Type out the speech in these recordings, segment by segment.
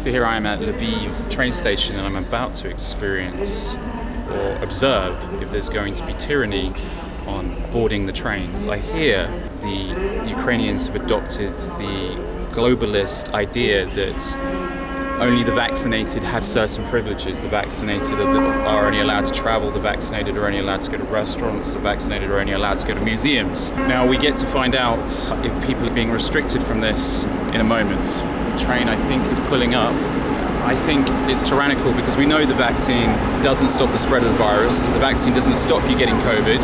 So here I am at Lviv train station, and I'm about to experience or observe if there's going to be tyranny on boarding the trains. I hear the Ukrainians have adopted the globalist idea that only the vaccinated have certain privileges. The vaccinated are only allowed to travel, the vaccinated are only allowed to go to restaurants, the vaccinated are only allowed to go to museums. Now we get to find out if people are being restricted from this in a moment. The train, I think, is pulling up. I think it's tyrannical because we know the vaccine doesn't stop the spread of the virus. The vaccine doesn't stop you getting COVID.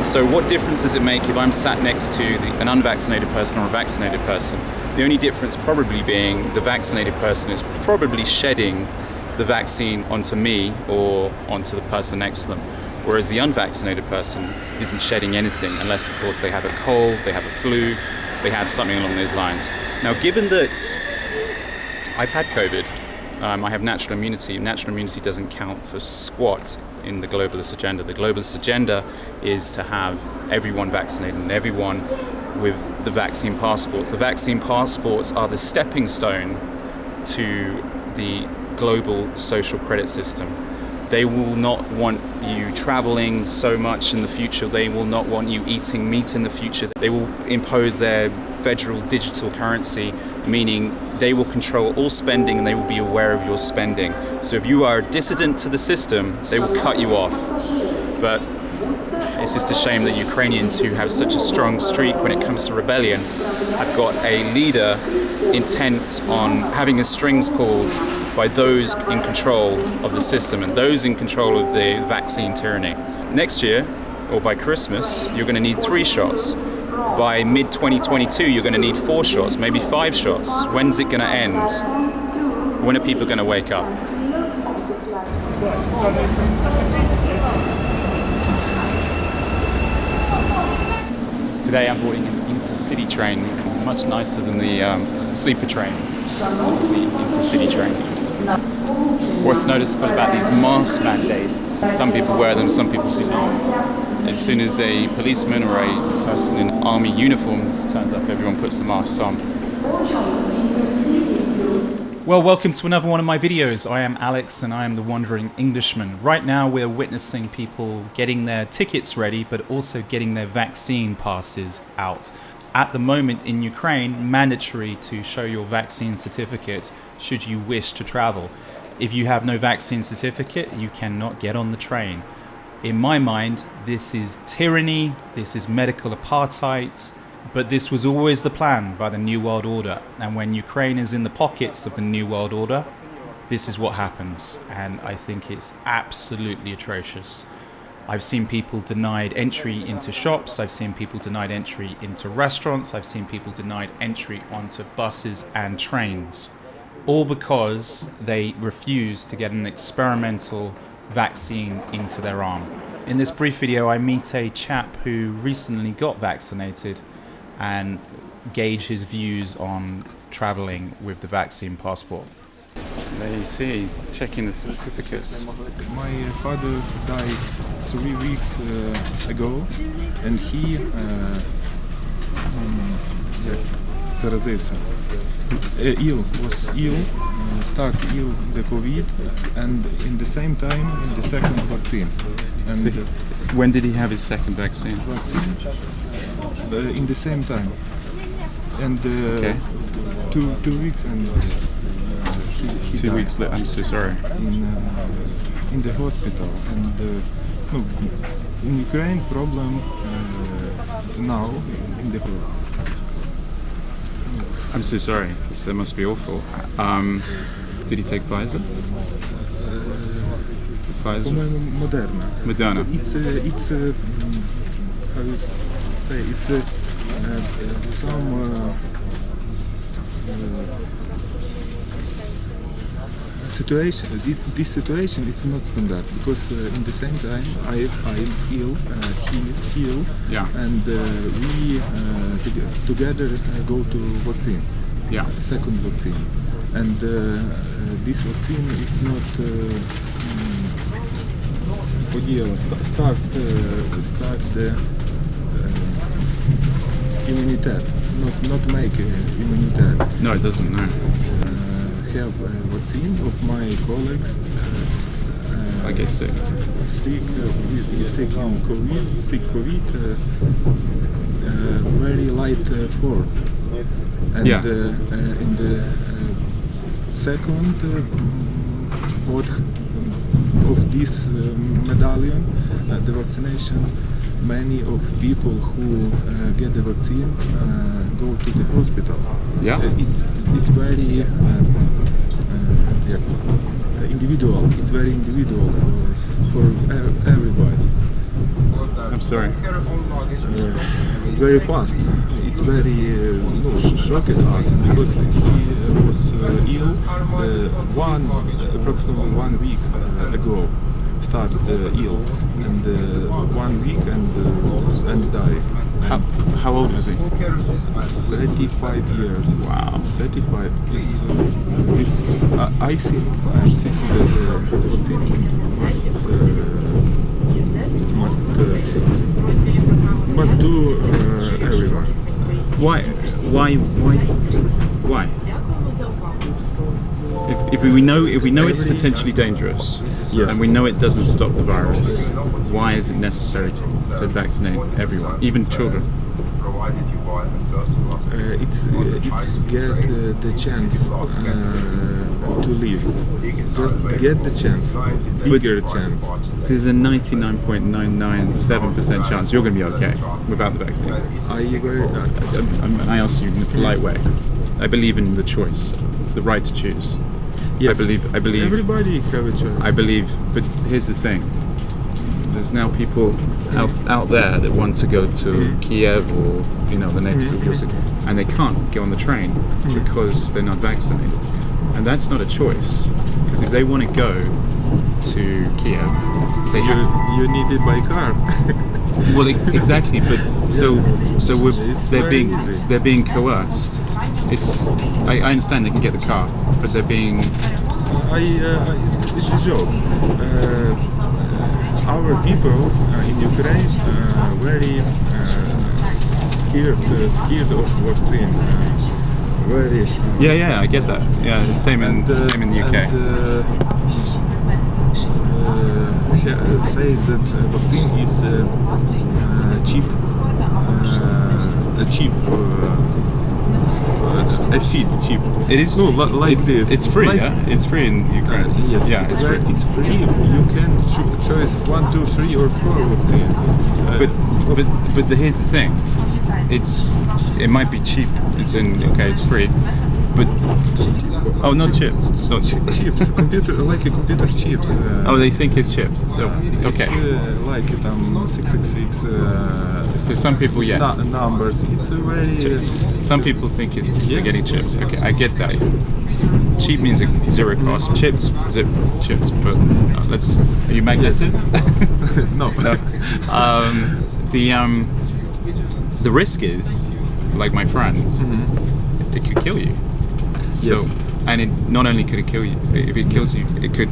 So what difference does it make if I'm sat next to an unvaccinated person or a vaccinated person? The only difference probably being the vaccinated person is probably shedding the vaccine onto me or onto the person next to them, whereas the unvaccinated person isn't shedding anything unless, of course, they have a cold, they have a flu, they have something along those lines. Now, given that I've had COVID, I have natural immunity. Natural immunity doesn't count for squat in the globalist agenda. The globalist agenda is to have everyone vaccinated and everyone with the vaccine passports. The vaccine passports are the stepping stone to the global social credit system. They will not want you traveling so much in the future. They will not want you eating meat in the future. They will impose their federal digital currency, meaning they will control all spending and they will be aware of your spending. So if you are a dissident to the system, they will cut you off. But it's just a shame that Ukrainians, who have such a strong streak when it comes to rebellion, have got a leader intent on having his strings pulled by those in control of the system and those in control of the vaccine tyranny. Next year, or by Christmas, you're going to need 3 shots. By mid-2022, you're going to need 4 shots, maybe 5 shots. When's it going to end? When are people going to wake up? Today I'm boarding an intercity train. It's much nicer than the sleeper trains. This is the intercity train. What's noticeable about these mask mandates? Some people wear them, some people do not. As soon as a policeman or a person in army uniform turns up, everyone puts the masks on. Well, welcome to another one of my videos. I am Alex and I am the Wandering Englishman. Right now we're witnessing people getting their tickets ready, but also getting their vaccine passes out. At the moment in Ukraine, mandatory to show your vaccine certificate should you wish to travel. If you have no vaccine certificate, you cannot get on the train. In my mind, this is tyranny, this is medical apartheid, but this was always the plan by the New World Order. And when Ukraine is in the pockets of the New World Order, this is what happens. And I think it's absolutely atrocious. I've seen people denied entry into shops, I've seen people denied entry into restaurants, I've seen people denied entry onto buses and trains. All because they refuse to get an experimental vaccine into their arm. In this brief video I meet a chap who recently got vaccinated and gauge his views on travelling with the vaccine passport. There you see, checking the certificates. My father died 3 weeks ago, and he заразився. Was ill, started ill the COVID, and in the same time the second vaccine. And so when did he have his second vaccine? In the same time, and okay. 2 weeks and he 2 died. weeks later. I'm so sorry. In the hospital, and no, in Ukraine problem now in the province. I'm so sorry. This must be awful. Did he take Pfizer? Pfizer? Moderna. It's how you say, it's some situation. This situation is not standard because in the same time I'm ill, he is ill, yeah. And we together go to vaccine, yeah. Second vaccine, and this vaccine is not start the immunity, not make immunity. No, it doesn't. No. have vaccine of my colleagues. I get sick. Sick on COVID. Sick COVID. Very light floor. And Yeah. in the second part of this medallion, the vaccination, many of people who get the vaccine go to the hospital. Yeah. It's very yes, individual. It's very individual for everybody. I'm sorry. It's very fast. It's very shocking us because he was ill approximately 1 week ago. Started ill and 1 week and died. How old was he? 35 years. Wow. 35. It's this. I think that the vaccine must do everyone. Why? If we know it's potentially dangerous, Yes. and we know it doesn't stop the virus, why is it necessary to vaccinate everyone, even children? It's get the chance to live. Just get the chance, bigger chance. There's a 99.997% chance you're going to be okay without the vaccine. I agree. I ask you in a polite way. I believe in the choice, the right to choose. Yes. I believe. Everybody have a choice. I believe, but here's the thing. There's now people out there that want to go to Kiev or the next and they can't go on the train because they're not vaccinated, and that's not a choice. Because if they want to go to Kiev, they have. You need it by car. Well, exactly, but very easy. they're being coerced. I understand they can get the car, but they're being. It's a joke. Our people in Ukraine very scared of vaccine. Very. Yeah, I get that. Yeah, the same in the UK. Say that vaccine is cheap. Cheap. It is. No, like it's, this. It's free. Like, Yeah, it's free in Ukraine. Yes, Yeah, it's free. It's free. You can choose 1, 2, 3, or 4 vaccine. But here's the thing. It might be cheap. It's it's free. But not chips. It's not chips. Chips, like a computer chips. They think it's chips. Okay. It's like 666. So some people, yes. Numbers. It's a very. Some people think it's Yes. getting chips. Okay, I get that. Cheap means zero cost. Chips, chips. But are you magnetic? No. No. The risk is, like my friend, it could kill you. So, Yes. and it not only could it kill you, if it kills you, it could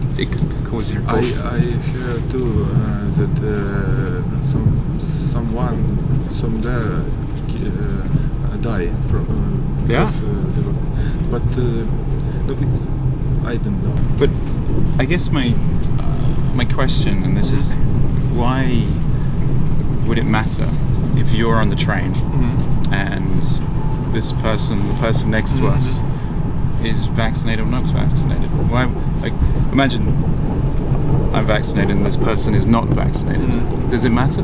cause you. I heard too that someone somewhere die from because, but no, it's I don't know. But I guess my question, and this is, why would it matter if you're on the train and the person next to us is vaccinated or not vaccinated? Why? Like, imagine I'm vaccinated and this person is not vaccinated. Does it matter?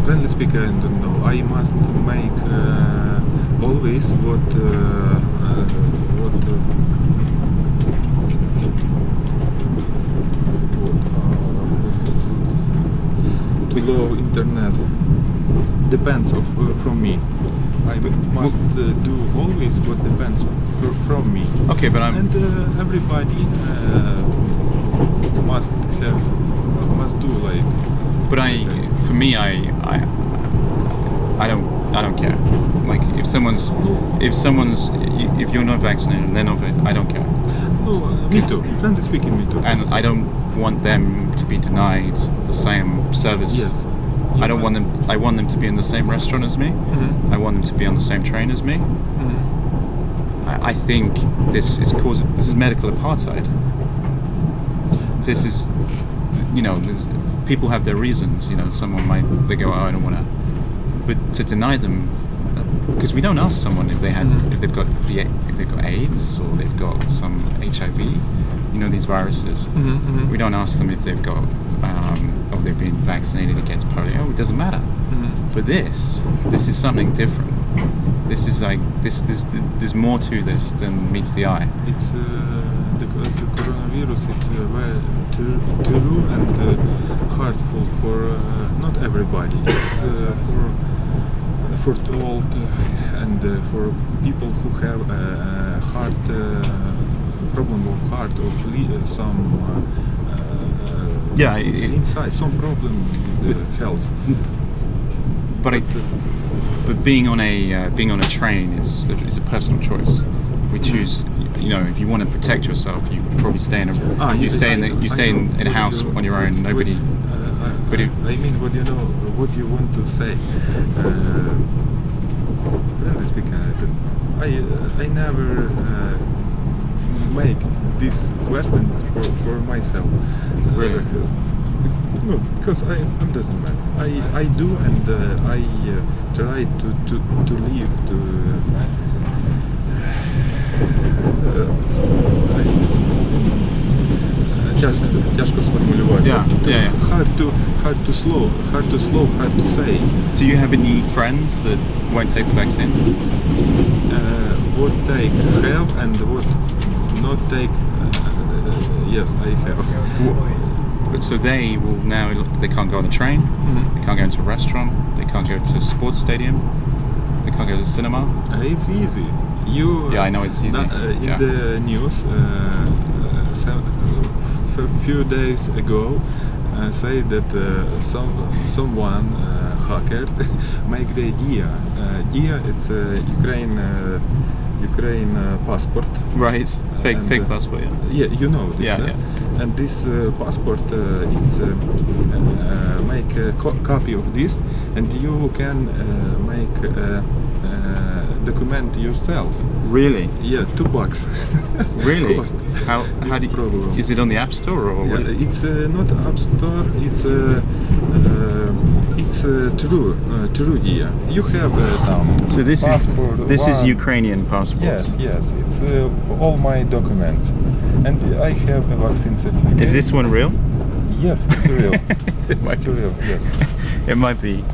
Frankly speaking, I don't know. I must make always what below internet depends from me. I must do always what depends from me. Okay, but And everybody must do like. But for me, I don't care. Like if you're not vaccinated and they're not vaccinated, I don't care. No, me too. Frankly speaking, me too. And I don't want them to be denied the same service. Yes. I don't want them. I want them to be in the same restaurant as me. I want them to be on the same train as me. I think this is medical apartheid. This is, people have their reasons. Someone they go, oh, I don't want to, but to deny them, because we don't ask someone if they've got AIDS or they've got some HIV, these viruses. We don't ask them if they've got or they've been vaccinated against polio. It doesn't matter. But this is something different. This is like there's more to this than meets the eye. It's the coronavirus. It's very true and hurtful for not everybody. It's for old and for people who have heart problem of heart or some inside some problem with health. But being on a train is a personal choice. We choose. If you want to protect yourself, you probably stay in a a house on your own. Nobody. I mean, what you want to say. I never make these questions for myself. Really? No, because I doesn't matter. I do, and I try to live тяжко сформулювати. Hard to say. Do you have any friends that won't take the vaccine? What they have and what not take. Yes, I have. So they can't go on the train, they can't go into a restaurant, they can't go to a sports stadium, they can't go to the cinema. It's easy. I know it's easy. In the news, a few days ago, say that someone hacker make the DIA. It's a Ukraine passport. Right, fake passport. Yeah, you know this. Yeah. And this passport, it's make a copy of this, and you can make a document yourself. Really? Yeah, $2. Really? Cost. How do you, is it on the App Store or what? Yeah, it's not App Store. It's true DIA. You have So this passport. is Ukrainian passport. Yes. It's all my documents, and I have a vaccine certificate. Is this one real? Yes, it's real. It's real. Yes. It might be.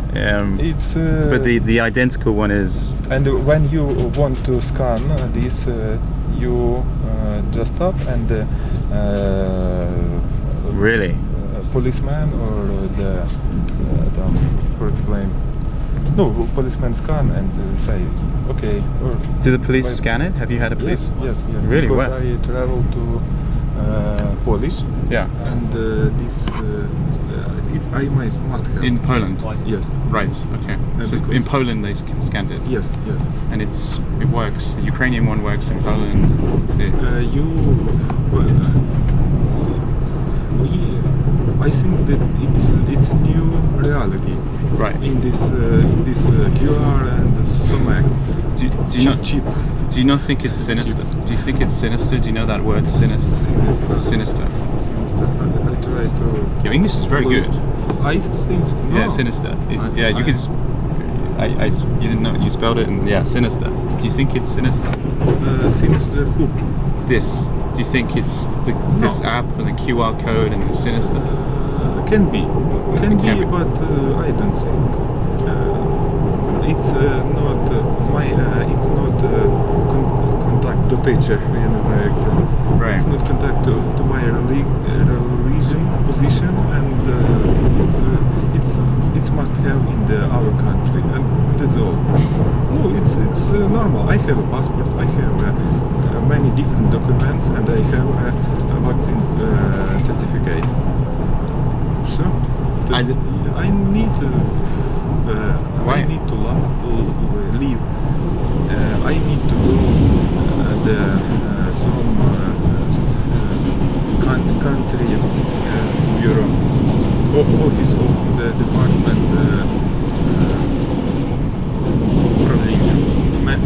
It's. But the identical one is. And when you want to scan this, you just stop and. Really? Policeman or for explain. No, policeman scan and say, okay. Or do the police scan it? Have you had a police? Yes. Really? Because Where? I travel to Polish. Yeah. And this I must have. In Poland? Yes. Right, okay. So in Poland they scanned it? Yes. And it works, the Ukrainian one works in Poland? I think that it's a new reality. Right. In this QR and so much. Do you not think it's sinister? Do you think it's sinister? Do you know that word, sinister? Sinister. I try to. Your English is very good. I think. No. Yeah, sinister. You could. You didn't know. You spelled it, and sinister. Do you think it's sinister? Sinister who? This. Do you think it's this app and the QR code and it's sinister? Can be, but I don't think. It's not it's not contact to teacher. Я не знаю, як це. Right. It's not contact to my religion position, and it's must have in our country, and that's all. No, it's normal. I have a passport. I have many different documents, and I have a vaccine certificate. So I need Why? I need to live. I need to go some country bureau office of the department управления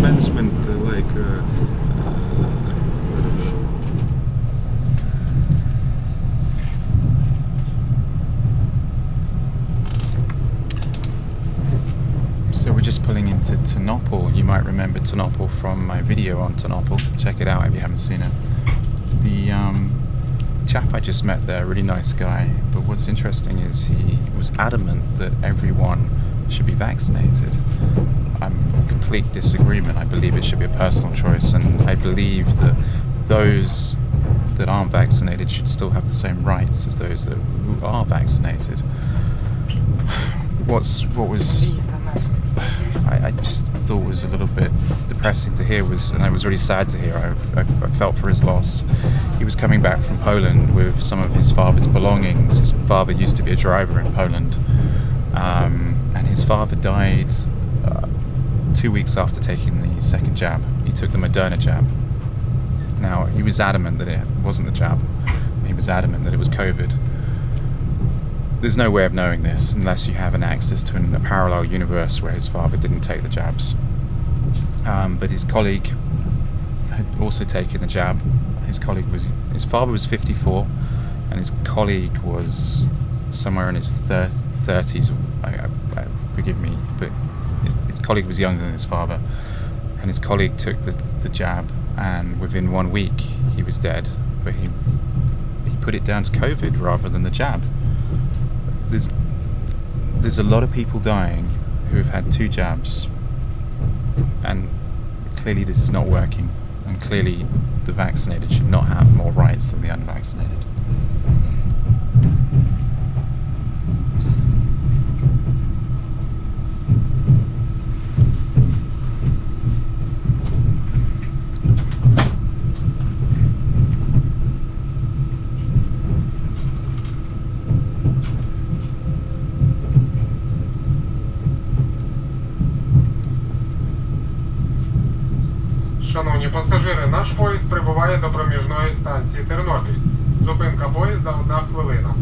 management like just pulling into Ternopil. You might remember Ternopil from my video on Ternopil. Check it out if you haven't seen it. The chap I just met there, really nice guy, but what's interesting is he was adamant that everyone should be vaccinated. I'm in complete disagreement. I believe it should be a personal choice, and I believe that those that aren't vaccinated should still have the same rights as those who are vaccinated. What was I just thought was a little bit depressing to hear and I was really sad to hear. I felt for his loss. He was coming back from Poland with some of his father's belongings. His father used to be a driver in Poland, and his father died 2 weeks after taking the second jab. He took the Moderna jab. Now, he was adamant that it wasn't the jab. He was adamant that it was COVID. There's no way of knowing this unless you have an access to a parallel universe where his father didn't take the jabs. But his colleague had also taken the jab. His father was 54, and his colleague was somewhere in his 30s. Forgive me, but his colleague was younger than his father, and his colleague took the jab, and within 1 week he was dead. But he put it down to COVID rather than the jab. There's a lot of people dying who have had 2 jabs, and clearly this is not working, and clearly the vaccinated should not have more rights than the unvaccinated. Шановні пасажири, наш поїзд прибуває до проміжної станції Тернопіль. Зупинка поїзда 1 хвилина.